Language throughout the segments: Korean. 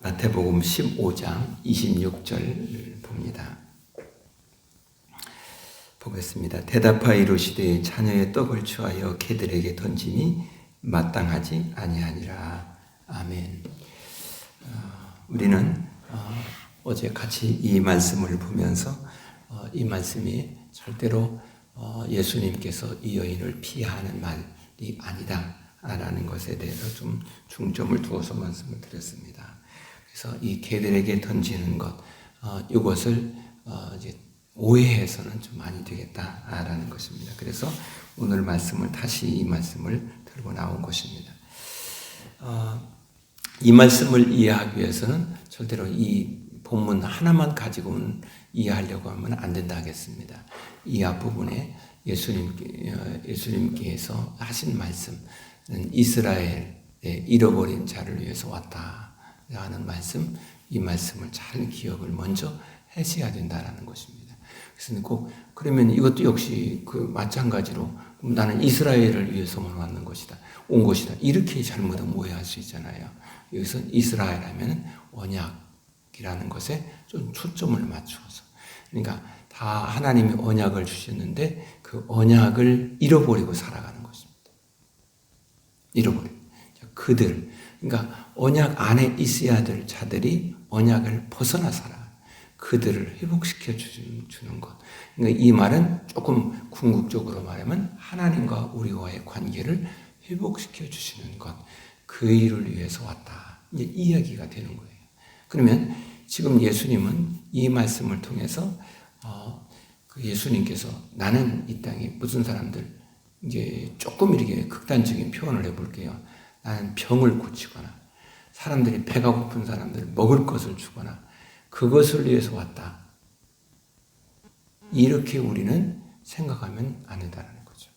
마태복음 15장 26절 봅니다. 보겠습니다. 대답하여 이르시되 자녀의 떡을 취하여 개들에게 던짐이 마땅하지 아니하니라. 아멘. 우리는 어제 같이 이 말씀을 보면서 이 말씀이 절대로 예수님께서 이 여인을 피하는 말이 아니다 라는 것에 대해서 좀 중점을 두어서 말씀을 드렸습니다. 그래서 이 개들에게 던지는 것, 이것을 이제 오해해서는 좀 많이 되겠다라는 것입니다. 그래서 오늘 말씀을 다시 이 말씀을 들고 나온 것입니다. 이 말씀을 이해하기 위해서는 절대로 이 본문 하나만 가지고는 이해하려고 하면 안 된다 하겠습니다. 이 앞부분에 예수님께서 하신 말씀은 이스라엘의 잃어버린 자를 위해서 왔다라는 말씀, 이 말씀을 잘 기억을 먼저 하셔야 된다라는 것입니다. 그래서 꼭 그러면 이것도 역시 그 마찬가지로 나는 이스라엘을 위해서만 왔는 것이다, 온 것이다, 이렇게 잘못하면 오해할 수 있잖아요. 여기서 이스라엘 하면은 언약이라는 것에 좀 초점을 맞추어서, 그러니까 다 하나님이 언약을 주셨는데 그 언약을 잃어버리고 살아가는 것입니다. 잃어버리고 그들, 그러니까 언약 안에 있어야 될 자들이 언약을 벗어나 살아. 그들을 회복시켜 주는 것. 그러니까 이 말은 조금 궁극적으로 말하면 하나님과 우리와의 관계를 회복시켜 주시는 것. 그 일을 위해서 왔다. 이제 이야기가 되는 거예요. 그러면 지금 예수님은 이 말씀을 통해서 그 예수님께서 나는 이 땅에 무슨 사람들, 이제 조금 이렇게 극단적인 표현을 해볼게요. 나는 병을 고치거나 사람들이 배가 고픈 사람들 먹을 것을 주거나 그것을 위해서 왔다. 이렇게 우리는 생각하면 안 된다는 거죠.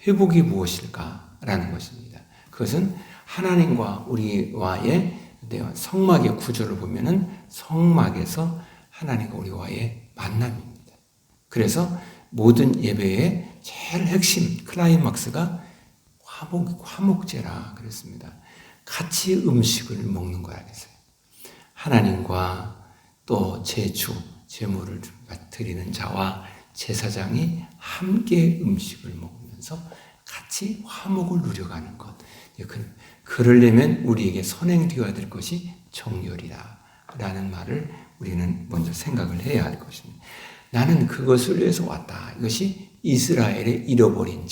회복이 무엇일까라는 것입니다. 그것은 하나님과 우리와의 성막의 구조를 보면은 성막에서 하나님과 우리와의 만남입니다. 그래서 모든 예배의 제일 핵심 클라이막스가 화목제라 그랬습니다. 같이 음식을 먹는 거라 그랬어요. 하나님과 또 제주, 제물을 드리는 자와 제사장이 함께 음식을 먹으면서 같이 화목을 누려가는 것. 그러려면 우리에게 선행되어야 될 것이 정결이다 라는 말을 우리는 먼저 생각을 해야 할 것입니다. 나는 그것을 위해서 왔다. 이것이 이스라엘의 잃어버린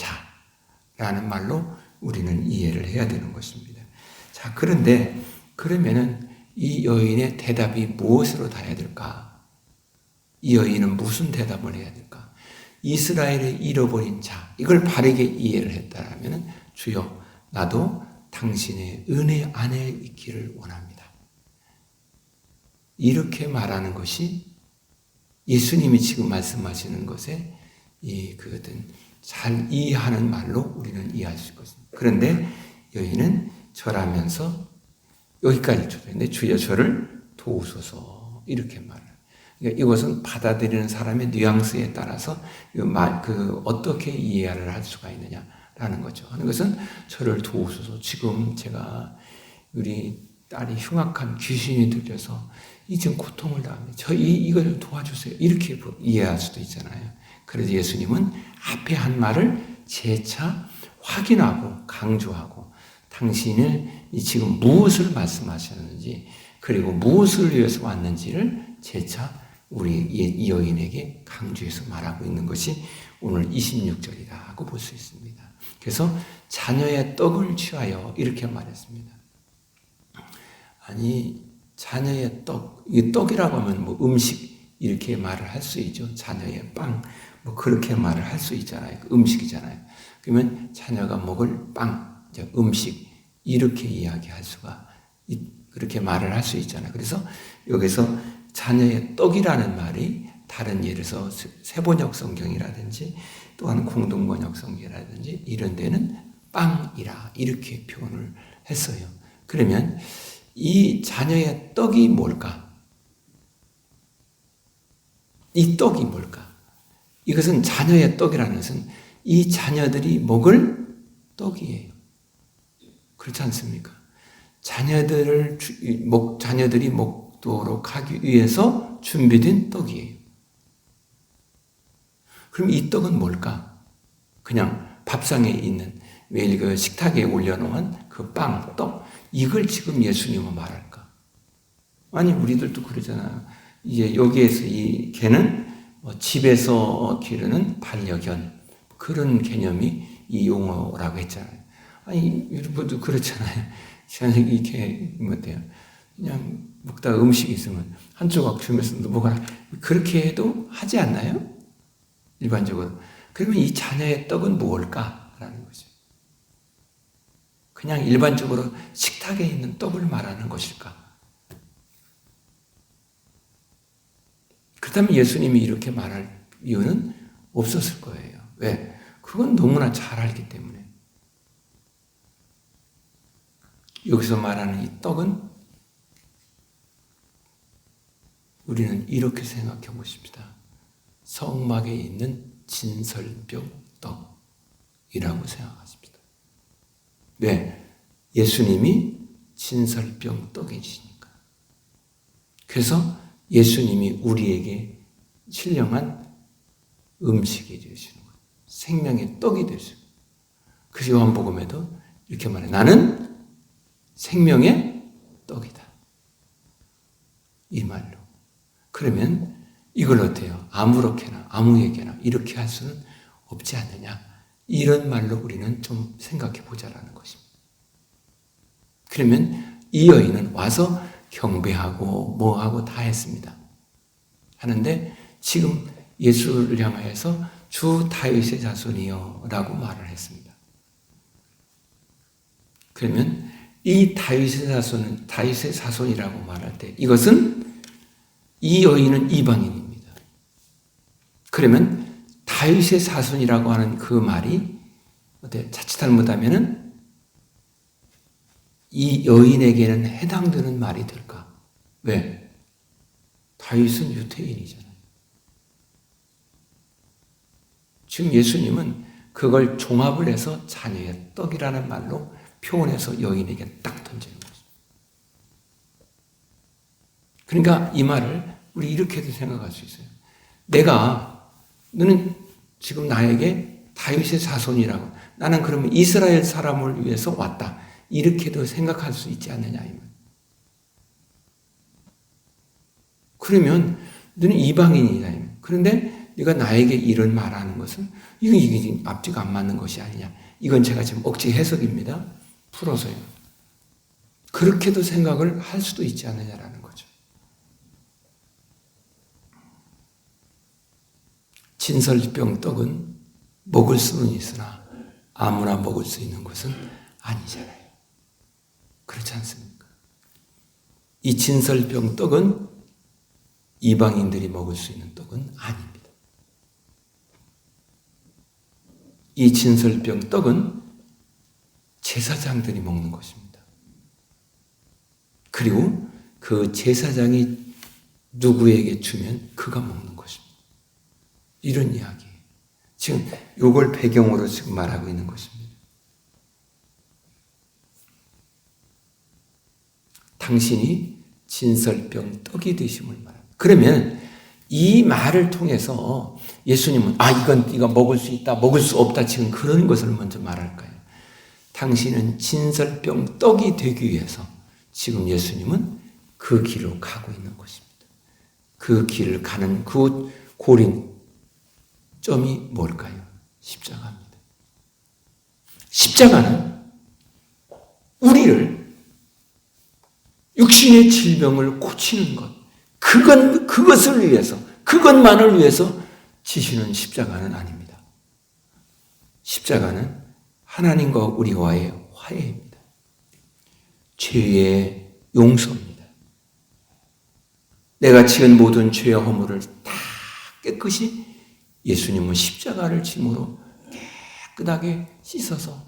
자라는 말로 우리는 이해를 해야 되는 것입니다. 자, 그런데 그러면은 이 여인의 대답이 무엇으로 다해야 될까? 이 여인은 무슨 대답을 해야 될까? 이스라엘의 잃어버린 자, 이걸 바르게 이해를 했다라면 주여 나도 당신의 은혜 안에 있기를 원합니다. 이렇게 말하는 것이 예수님이 지금 말씀하시는 것에 잘 이해하는 말로 우리는 이해할 수 있습니다. 그런데 여인은 절하면서 여기까지 쳐졌는데 주여 저를 도우소서 이렇게 말을. 그러니까 이것은 받아들이는 사람의 뉘앙스에 따라서 어떻게 이해를 할 수가 있느냐라는 거죠. 하는 것은 저를 도우소서. 지금 제가 우리 딸이 흉악한 귀신이 들려서 지금 고통을 당합니다. 이걸 도와주세요. 이렇게 이해할 수도 있잖아요. 그래서 예수님은 앞에 한 말을 재차 확인하고 강조하고 당신을 지금 무엇을 말씀하셨는지 그리고 무엇을 위해서 왔는지를 재차 우리 이 여인에게 강조해서 말하고 있는 것이 오늘 26절이라고 볼 수 있습니다. 그래서 자녀의 떡을 취하여 이렇게 말했습니다. 아니 자녀의 떡, 이 떡이라고 하면 뭐 음식 이렇게 말을 할 수 있죠. 자녀의 빵, 뭐 그렇게 말을 할 수 있잖아요. 음식이잖아요. 그러면 자녀가 먹을 빵, 음식 이렇게 이야기할 수가 그렇게 말을 할 수 있잖아요. 그래서 여기서 자녀의 떡이라는 말이 다른 예를 들어서 세번역 성경이라든지 또한 공동번역 성경이라든지 이런 데는 빵이라 이렇게 표현을 했어요. 그러면 이 자녀의 떡이 뭘까? 이 떡이 뭘까? 이것은 자녀의 떡이라는 것은 이 자녀들이 먹을 떡이에요. 그렇지 않습니까? 자녀들이 먹도록 하기 위해서 준비된 떡이에요. 그럼 이 떡은 뭘까? 그냥 밥상에 있는 매일 그 식탁에 올려놓은 그 빵, 떡, 이걸 지금 예수님은 말할까? 아니, 우리들도 그러잖아요. 이제 여기에서 이 개는 집에서 기르는 반려견, 그런 개념이 이 용어라고 했잖아요. 아니, 여러분도 그렇잖아요. 이렇게 어때요? 그냥 먹다가 음식이 있으면 한 조각 주면서 먹어라. 그렇게 해도 하지 않나요? 일반적으로. 그러면 이 자녀의 떡은 무엇일까라는 거죠. 그냥 일반적으로 식탁에 있는 떡을 말하는 것일까? 그렇다면 예수님이 이렇게 말할 이유는 없었을 거예요. 왜? 그건 너무나 잘 알기 때문에. 여기서 말하는 이 떡은 우리는 이렇게 생각해 보십시다. 성막에 있는 진설병 떡이라고 생각하십니다. 왜? 예수님이 진설병 떡이시니까. 그래서 예수님이 우리에게 신령한 음식이 되시는 거예요. 생명의 떡이 되시는 거예요. 그래서 요한복음에도 이렇게 말해요. 나는 생명의 떡이다. 이 말로. 그러면 이걸 어때요? 아무렇게나 아무에게나 이렇게 할 수는 없지 않느냐. 이런 말로 우리는 좀 생각해 보자라는 것입니다. 그러면 이 여인은 와서 경배하고 뭐하고 다 했습니다. 하는데 지금 예수를 향하여서 주 다윗의 자손이여 라고 말을 했습니다. 그러면 이 다윗의 자손이라고 말할 때 이것은 이 여인은 이방인입니다. 그러면 다윗의 자손이라고 하는 그 말이 자칫 잘못하면은 이 여인에게는 해당되는 말이 될까? 왜? 다윗은 유태인이잖아요. 지금 예수님은 그걸 종합을 해서 자녀의 떡이라는 말로 표현해서 여인에게 딱 던지는 거죠. 그러니까 이 말을 우리 이렇게도 생각할 수 있어요. 너는 지금 나에게 다윗의 자손이라고, 나는 그러면 이스라엘 사람을 위해서 왔다. 이렇게도 생각할 수 있지 않느냐. 그러면 너는 이방인이다. 그런데 네가 나에게 이런 말하는 것은 이게 앞뒤가 안 맞는 것이 아니냐. 이건 제가 지금 억지 해석입니다. 풀어서요. 그렇게도 생각을 할 수도 있지 않느냐라는 거죠. 진설병 떡은 먹을 수는 있으나 아무나 먹을 수 있는 것은 아니잖아요. 그렇지 않습니까? 이 진설병 떡은 이방인들이 먹을 수 있는 떡은 아닙니다. 이 진설병 떡은 제사장들이 먹는 것입니다. 그리고 그 제사장이 누구에게 주면 그가 먹는 것입니다. 이런 이야기예요. 지금 이걸 배경으로 지금 말하고 있는 것입니다. 당신이 진설병 떡이 되심을 말합니다. 그러면 이 말을 통해서 예수님은 이건 먹을 수 있다, 먹을 수 없다 지금 그런 것을 먼저 말할까요? 당신은 진설병 떡이 되기 위해서 지금 예수님은 그 길로 가고 있는 것입니다. 그 길을 가는 그 고린점이 뭘까요? 십자가입니다. 십자가는 우리를 육신의 질병을 고치는 것, 그것을 위해서, 그것만을 위해서 지시는 십자가는 아닙니다. 십자가는 하나님과 우리와의 화해입니다. 죄의 용서입니다. 내가 지은 모든 죄의 허물을 다 깨끗이 예수님은 십자가를 짐으로 깨끗하게 씻어서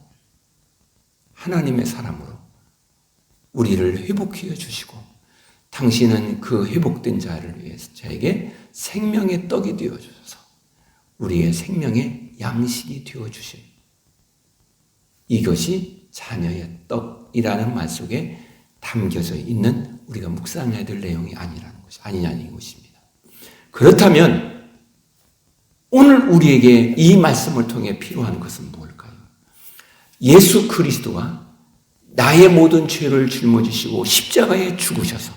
하나님의 사람으로 우리를 회복해 주시고 당신은 그 회복된 자를 위해서 저에게 생명의 떡이 되어 주셔서 우리의 생명의 양식이 되어 주신 이것이 자녀의 떡이라는 말 속에 담겨져 있는 우리가 묵상해야 될 내용이 아니냐는 것입니다. 그렇다면 오늘 우리에게 이 말씀을 통해 필요한 것은 뭘까요? 예수 그리스도가 나의 모든 죄를 짊어지시고 십자가에 죽으셔서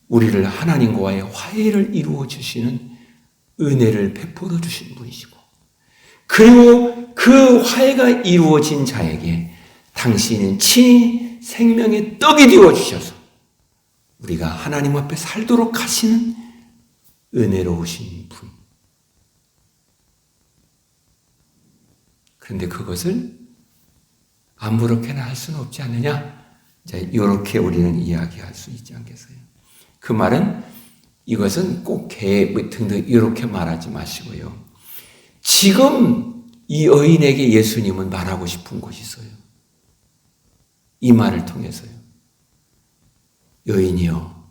우리를 하나님과의 화해를 이루어 주시는 은혜를 베풀어 주신 분이시고, 그리고 그 화해가 이루어진 자에게 당신은 친히 생명의 떡이 되어 주셔서 우리가 하나님 앞에 살도록 하시는 은혜로우신 분. 그런데 그것을 아무렇게나 할 수는 없지 않느냐? 이렇게 우리는 이야기할 수 있지 않겠어요? 그 말은 이것은 꼭 등등 이렇게 말하지 마시고요. 지금 이 여인에게 예수님은 말하고 싶은 것이 있어요. 이 말을 통해서요. 여인이여,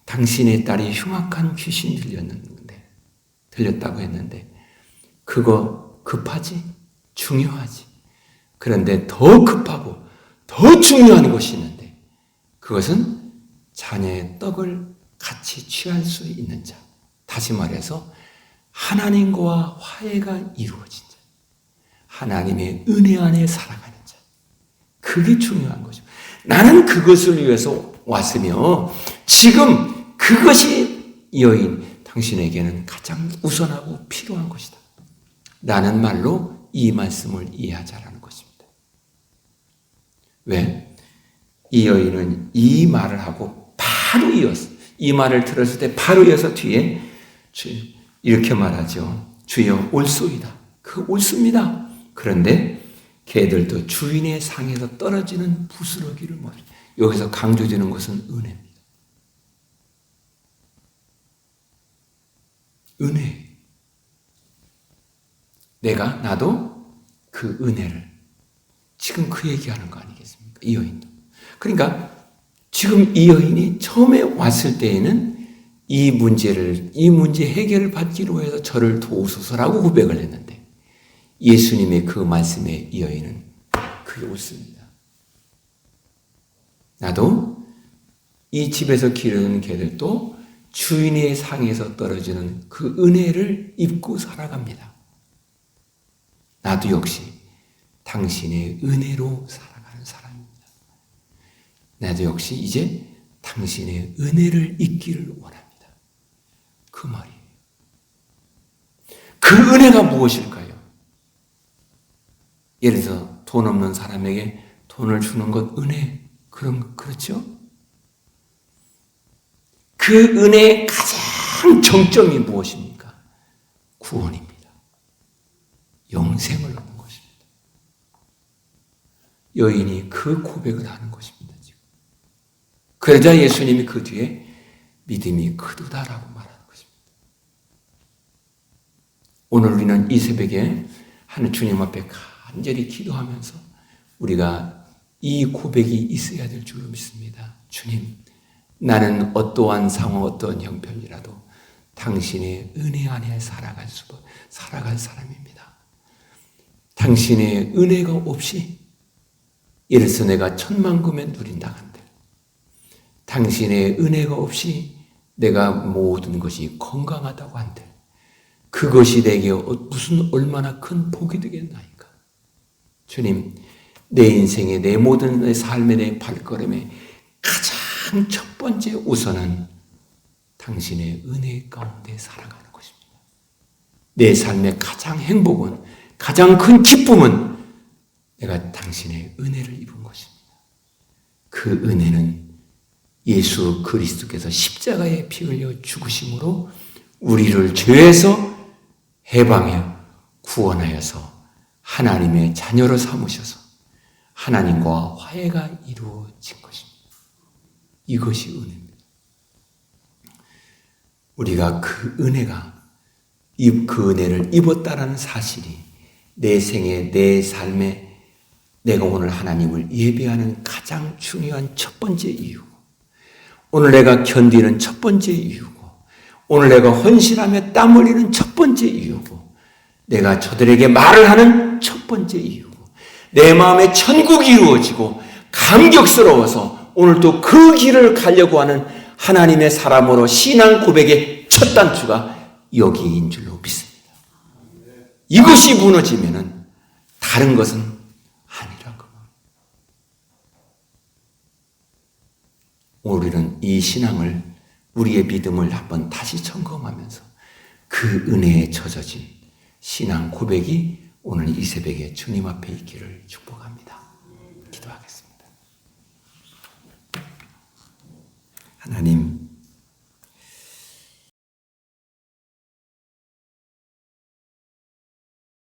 당신의 딸이 흉악한 귀신이 들렸다고 했는데 그거 급하지? 중요하지? 그런데 더 급하고 더 중요한 것이 있는데 그것은 자녀의 떡을 같이 취할 수 있는 자. 다시 말해서 하나님과 화해가 이루어진 자. 하나님의 은혜 안에 살아가는 자. 그게 중요한 거죠. 나는 그것을 위해서 왔으며 지금 그것이 여인 당신에게는 가장 우선하고 필요한 것이다. 라는 말로 이 말씀을 이해하자라는 것입니다. 왜? 이 여인은 이 말을 하고 바로 이어서 이 말을 들었을 때 바로 이어서 뒤에 이렇게 말하죠. 주여 옳소이다. 그 옳습니다. 그런데 개들도 주인의 상에서 떨어지는 부스러기를 모르. 여기서 강조되는 것은 은혜입니다. 은혜. 나도 그 은혜를 지금 그 얘기하는 거 아니겠습니까? 이 여인도. 그러니까 지금 이 여인이 처음에 왔을 때에는 이 문제 해결을 받기로 해서 저를 도우소서라고 고백을 했는데 예수님의 그 말씀에 이 여인은 그게 옳습니다. 나도 이 집에서 기르는 개들도 주인의 상에서 떨어지는 그 은혜를 입고 살아갑니다. 나도 역시 당신의 은혜로 살아가는 사람입니다. 나도 역시 이제 당신의 은혜를 잊기를 원합니다. 그 말이에요. 그 은혜가 무엇일까요? 예를 들어서 돈 없는 사람에게 돈을 주는 것 은혜. 그렇죠? 그 은혜의 가장 정점이 무엇입니까? 구원입니다. 영생을 얻는 것입니다. 여인이 그 고백을 하는 것입니다. 지금. 그러자 예수님이 그 뒤에 믿음이 크도다라고 말하는 것입니다. 오늘 우리는 이 새벽에 하늘 주님 앞에 간절히 기도하면서 우리가 이 고백이 있어야 될 줄로 믿습니다. 주님, 나는 어떠한 상황, 어떠한 형편이라도 당신의 은혜 안에 살아갈 사람입니다. 당신의 은혜가 없이 이래서 내가 천만금에 누린다 한들, 당신의 은혜가 없이 내가 모든 것이 건강하다고 한들, 그것이 내게 무슨 얼마나 큰 복이 되겠나이까. 주님, 내 인생의 내 모든 내 삶의 내 발걸음에 가장 첫 번째 우선은 당신의 은혜 가운데 살아가는 것입니다. 내 삶의 가장 행복은, 가장 큰 기쁨은 내가 당신의 은혜를 입은 것입니다. 그 은혜는 예수 그리스도께서 십자가에 피 흘려 죽으심으로 우리를 죄에서 해방해 구원하여서 하나님의 자녀로 삼으셔서 하나님과 화해가 이루어진 것입니다. 이것이 은혜입니다. 우리가 그 은혜를 입었다라는 사실이 내 생에, 내 삶에 내가 오늘 하나님을 예배하는 가장 중요한 첫 번째 이유고, 오늘 내가 견디는 첫 번째 이유고, 오늘 내가 헌신하며 땀 흘리는 첫 번째 이유고, 내가 저들에게 말을 하는 첫 번째 이유고, 내 마음에 천국이 이루어지고 감격스러워서 오늘도 그 길을 가려고 하는 하나님의 사람으로 신앙 고백의 첫 단추가 여기인 줄로 믿습니다. 이것이 무너지면은 다른 것은 아니라고. 우리는 이 신앙을, 우리의 믿음을 한번 다시 점검하면서 그 은혜에 젖어진 신앙 고백이 오늘 이 새벽에 주님 앞에 있기를 축복합니다. 기도하겠습니다. 하나님,